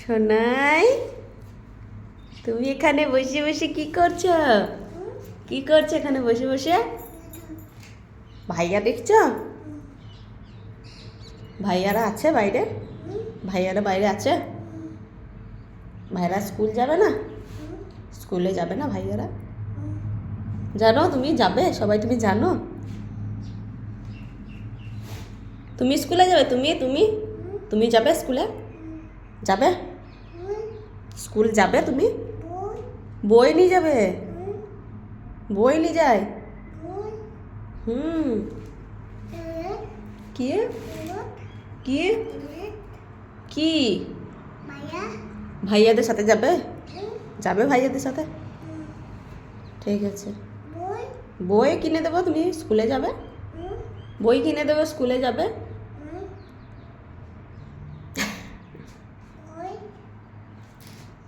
সোনাই, তুমি এখানে বসে বসে কি করছো? কি করছো এখানে বসে বসে? ভাইয়া দেখছো? ভাইয়ারা আছে বাইরে? ভাইয়ারা বাইরে আছে? ভাইয়ারা স্কুল যাবে না? স্কুলে যাবে না ভাইয়ারা? জানো তুমি যাবে? সবাই তুমি জানো? তুমি স্কুলে যাবে? তুমি তুমি তুমি যাবে স্কুলে? যাবে? স্কুল যাবে তুমি? বই নিয়ে যাবে? বই নিয়ে যায়? হুম। কি কি কি ভাইয়াদের সাথে যাবে? যাবে ভাইয়াদের সাথে? ঠিক আছে, বই কিনে দেবো, তুমি স্কুলে যাবে? বই কিনে দেবো, স্কুলে যাবে?